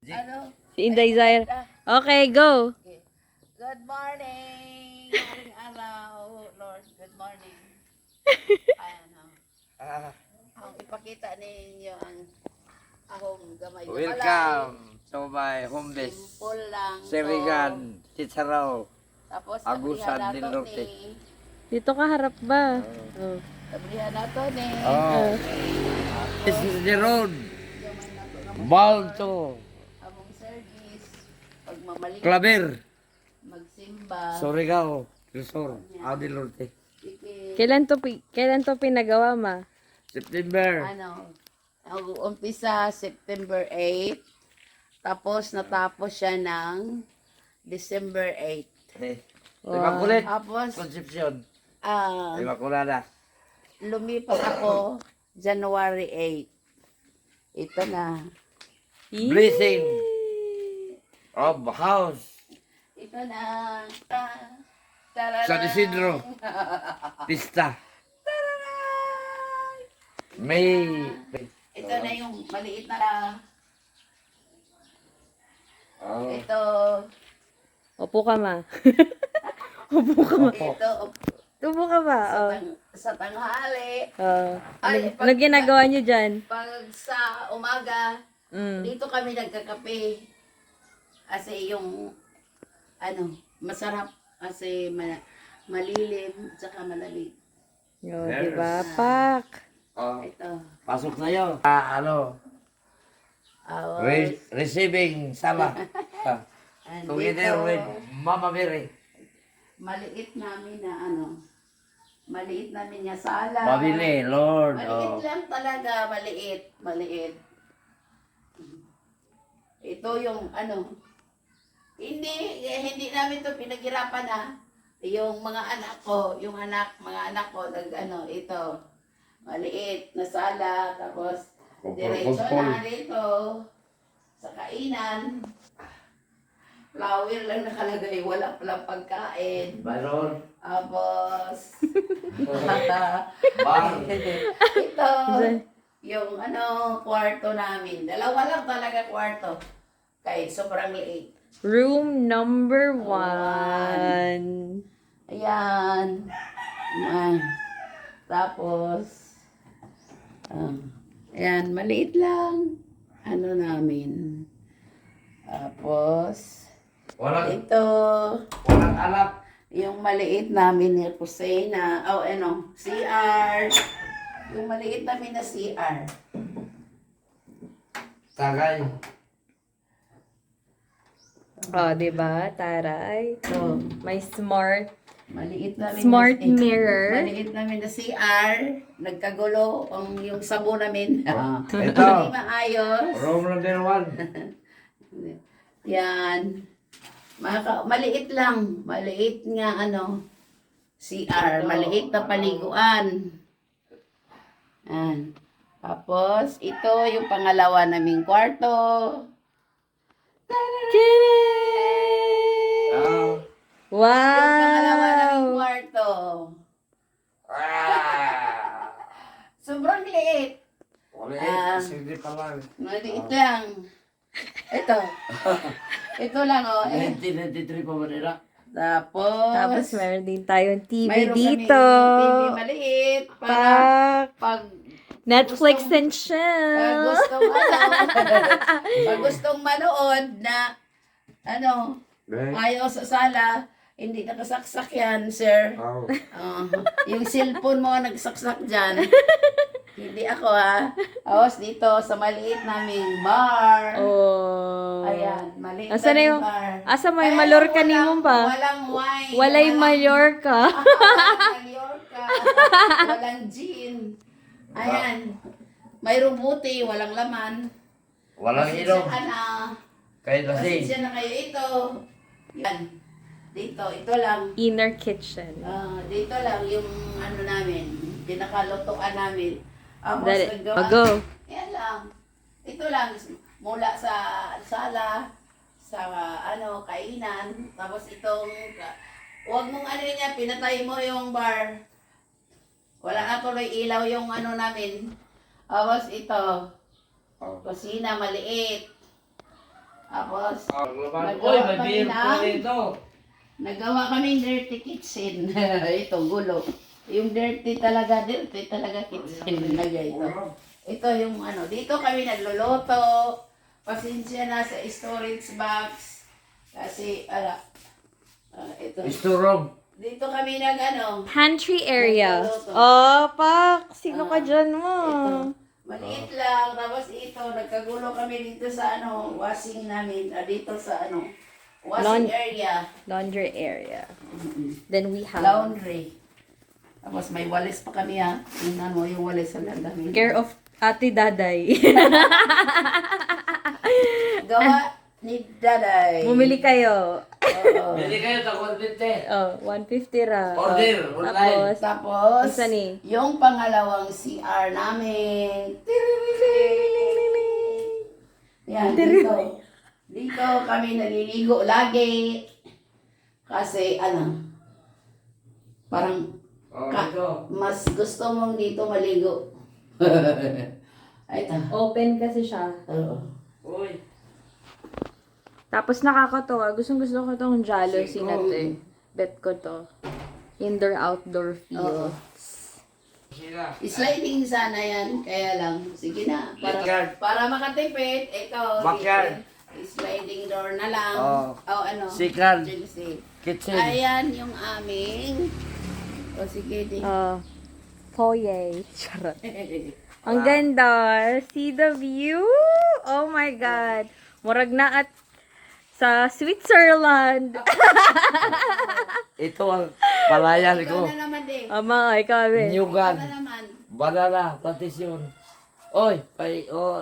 Ano? Si Inday Zaire. Okay, go. Okay. Good morning! Maring araw, Lord. Good morning. Ayan, Ah, ang ipakita ninyo ang ahong gamay na welcome to my home base. Simple lang. Sirigan, Chicharao. Tapos, Agusan nablihan del nato Norte. ni... Dito ka harap ba? Oh. Nablihan nato ni... Oh, this is the road. Gamay nato na Bound to among service. Pagmamaling. Claver, Magsimba. Surigao, Resort, Audi Norte. Kailan to pinagawa, ma? September. Ano, ang umpisa September 8, tapos natapos siya ng December 8. Immaculate Tapos, Concepcion. ah, Immaculada. lumipat ako January 8. Ito na. Blessing of house. Ito na. Tararan. San Isidro. Pista. Tararan. May Ito na yung maliit na. Oh. Ito. Upo ka, ma. Ito. Upo ka ba? Oh. Sa tanghali. Oh. Ay, Ano ginagawa niyo dyan? Pag sa umaga, dito kami nagkakape. Kasi yung, masarap. Kasi malilim, tsaka malamig. Oh, Yes. diba? Pak. Oh. Ito. Pasok na yun. Receiving sala. And Together with Mama Mary. maliit namin na maliit namin nga sala. Mabili, Lord. Maliit Oh. lang talaga, maliit. Ito yung hindi namin to pinaghirapan Yung mga anak ko, mga anak ko, ito, maliit na sala, tapos diretso na dito, sa kainan, flower lang nakalagay, wala palang pagkain, Baron. tapos, Bang. ito, yung kwarto namin, dalawa lang talaga kwarto, kay sobrang liit. Room number 1. Ayan. Tapos, ayan, maliit lang. Namin. Tapos, Walang ito, alap. yung maliit namin ni kusina. CR. Yung maliit namin na CR. Tagay. Oh, diba? Taray. So, May smart maliit namin Smart na, mirror. Maliit namin na CR. Nagkagulo yung sabo namin. Ito. Hindi maayos. Room number 1. Yan. Maliit lang. Maliit nga CR. Maliit na paliguan. Yan. Tapos, ito yung pangalawa naming kwarto. Yung pangalawa naming Wow! kwarto. Sobrang liit. Sige pa lang. Maliit lang. Ito. Ito lang, 1993 pa ba nila? Tapos Tapos, meron din tayong TV mayroon dito. kaming TV maliit para Pak! pag Netflix gustong- and chill. pag gustong manood na ayaw sa sala, hindi nakasaksak yan, sir. Oh. Yung cellphone mo nagsaksak dyan. Hindi ako Tapos dito sa maliit naming bar. Oh. Ayan, maliit Asa na naming yung- bar. Asa may Ayan, Mallorca nimo ba? Walang wine. Walay Mallorca. Mallorca. Walang gin. Ayan. Mayroong buti, walang laman. Walang Pasensya ilong. ka na. Kahit lasing. Pasensya na kayo ito. Yan. Ito lang. Inner kitchen. Dito lang yung namin, pinakalutuan namin. Dali. Naggawa- Mag-go. Yan lang. Ito lang, mula sa sala, sa kainan, tapos itong, huwag mong niya, pinatay mo yung bar. Wala na tuloy ilaw yung namin. Tapos ito, Oh. kusina maliit. Tapos, Uy, may beer pa dito. nagawa kami dirty kitchen. Ito, gulo. Yung dirty talaga kitchen nilagay ito. Ito yung ano, dito kami nagluluto. Pasensya na sa storage box. Kasi, ito. Isturog. Dito kami nag ano, Pantry area. Nagluluto. Oh, pak! Sino ka dyan mo? ito. Maliit lang. Tapos ito, nagkagulo kami dito sa ano, washing namin. Dito sa ano, washing area. Laundry area. Then we have Laundry. Tapos may walis pa kami ha. Yung ano, yung walis sa landami. care of Ate Daday. Gawa ni Daday. Bumili kayo. Oo. Bili kayo sa kontente. Oh, 150 ra. Order, Oh, online. Tapos, Tapos, isa ni? yung pangalawang CR namin. Yan, dito. Dito kami naliligo lagi. Kasi, ano, parang Oh, ito. mas gusto mong dito maligo. Ay, ito. open kasi siya. Oo. Uy. Tapos nakakatawa. Gustong gusto ko tong jealousy na to eh. Bet ko to. Indoor-outdoor Oo. fields. Sila. Sliding sana yan, kaya lang. Sige na. Backyard. Para makatipid, ikaw. Backyard. Sliding door na lang. Oo. Oh, ano? Sikan. Sige. Kitchen. Ayan yung aming. O sige, di. Foyer. Charot. Ang ganda. See the view? Oh my God. Murag na at sa Switzerland. Ito ang palayan Ikaw ko. na naman, di. Ama, ikaw eh. Ikaw Nyugan. na naman. Banana. Plantation. Oy. Pay. Oh.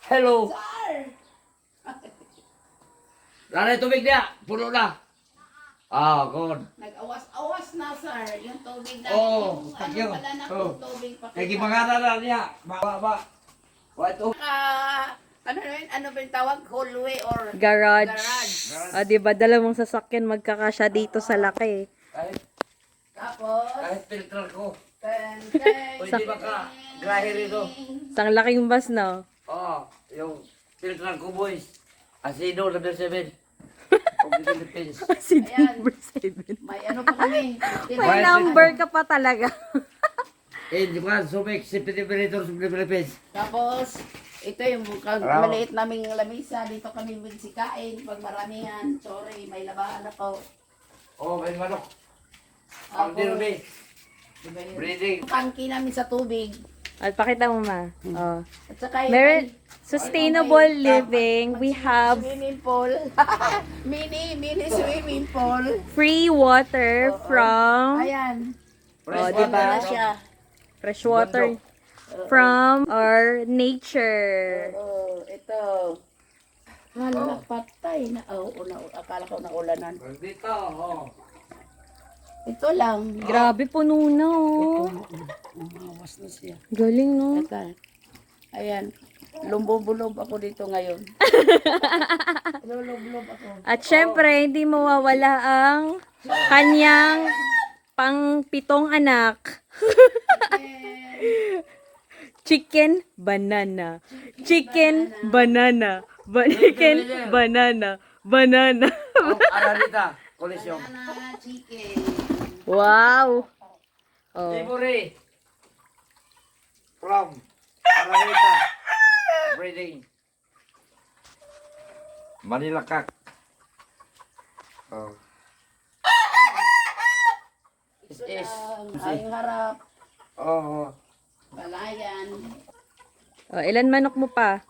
Hello. Sir! Nanay tubig niya. Puno na. Ah, good. Nag-awas-awas na, sir. Yung tubig na. Oo, Yung thank ano you. pala na Oo. tubig pa. Lagi mangana na niya. Ba. Ito. Ano na yun? Ano ba yung tawag? Hallway or Garage. garage. Ah, di ba dalawang sasakyan magkakasya dito sa laki. Tapos, Kahit filter ko. ten, ten, Pwede ba ka? Grahe rito. Isang laking bus, no? Oo. Yung filter ko, boys. Asido, number 7. Of the Philippines. Si Ayan. number 7. may ano pa kami. May number ka pa talaga. In Japan, Subic, Safety Operator of the Philippines. Tapos, ito yung maliit naming lamisa. Dito kami magsikain. Pag maramihan. Sorry, may labahan ako. Oh, may manok. Ang Tapos, dirbe. diba yun? Breeding. Tangki namin sa tubig. At pakita mo ma. Oh. At saka yung Meron sustainable living. We have swimming pool. mini swimming pool. free water from Ayan. Oh, Fresh diba? Ano water. na siya? fresh water from our nature. Ito. Hala, patay na. Akala ko naulanan. Dito, oh. Ito lang. Grabe puno na oh. Umawas na siya. Galing no. Ito. Ayan. Lumbob-lubob ako dito ngayon. Lulubob ako. At syempre, hindi mawawala ang kanyang pang-pitong anak. Chicken, banana. Chicken, banana. Chicken, banana. Banana. Oh, Ararita. Kolisyon. Banana chicken. Wow. Oh. Tiburi. From Ararita. Breeding. Manila Kak. Oh. Ito lang. Ang harap. Oh. Palayan. Oh, ilan manok mo pa?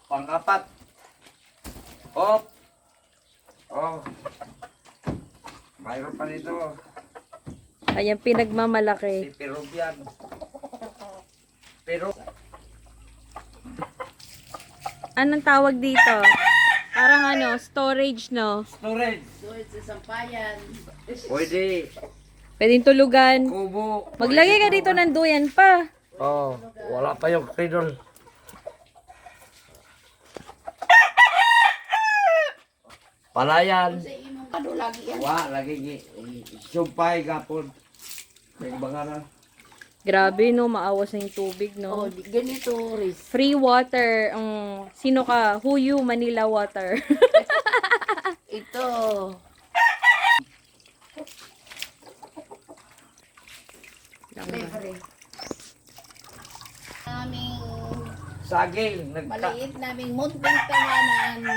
Pang-apat. Oh. Oh. Mayroon pa nito. Ayan, pinagmamalaki. Si Peruvian. Pero, Anong tawag dito? Parang ano, storage, no? storage. Sulit sa sampayan. Pwede. Pwedeng tulugan. Kubo. Maglagay ka dito ng duyan pa. Oh, wala pa yung cradle. Palayan. Sa imong kado lagi yan. Wa, lagi sumpay gapon. May bangaran. Grabe, no? Maawas na yung tubig, Oh, no? ganito, Riz. Free water. Sino ka? Who you? Manila water. Ito. Libre. Aming Saging. maliit naming munting tahanan na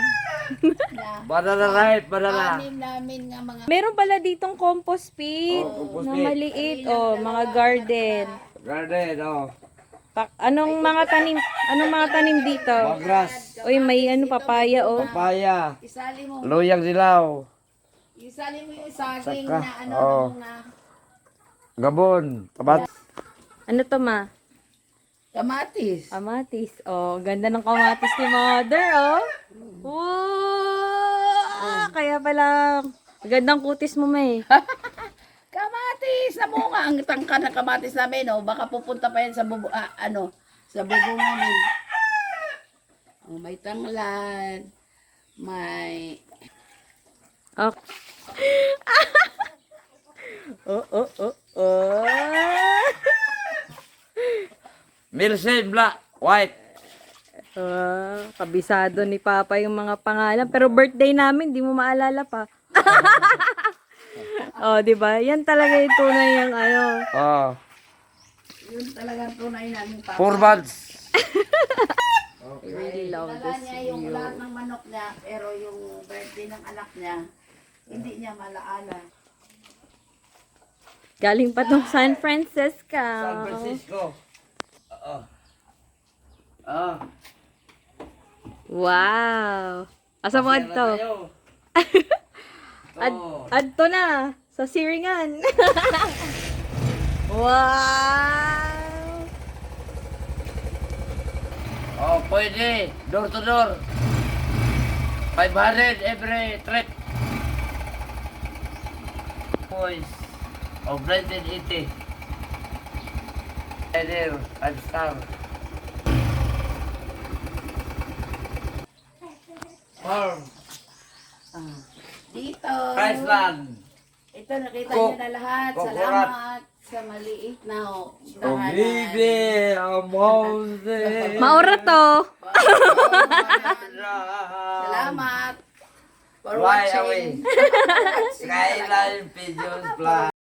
Banana right, banana. anim namin nga mga Meron pala ditong compost pit. Oh, compost Na pit. maliit. Oh, mga garden. Garden, oh. Anong mga tanim dito? Magras. Uy, may papaya, oh. Papaya. isali mo. Luyang dilaw. Isali mo yung saging Saka, na ano oh. na Gabon. Tabat. Ano to, ma? kamatis. Kamatis. Oh, ganda ng kamatis ni mother, oh. Wow! Kaya pala, gandang kutis mo, may. Kamatis na bunga ang tangka ng kamatis namin, oh. Baka pupunta pa yan sa sa bubong namin. Oh, may tanglad. May Okay. Oh. Milsen, black, white. Kabisado ni Papa yung mga pangalan. Pero birthday namin, di mo maalala pa. Oh, di ba? Yan talaga yung tunay yung ano. Oh. yun talaga tunay namin papa. 4 months. I really love Dala this niya yung view. lahat ng manok niya, pero yung birthday ng anak niya, hindi niya malaala. Galing pa tong San Francisco. San Francisco. Oo. Ah. Wow. Asa mo Masaya na adto? tayo. Adto na sa Siringan. Wow. Oh, pwede. Door to door. 500 every trip. Boys. Oh, blended 80. Header, 5 star. Farm. Dito, Priceland. ito nakita Coke. niyo na lahat. Coke Salamat sa maliit na Oh, tahanan. baby, I'm holding. Maura to. Salamat for Fly away. watching. Skyline Pigeons Fly.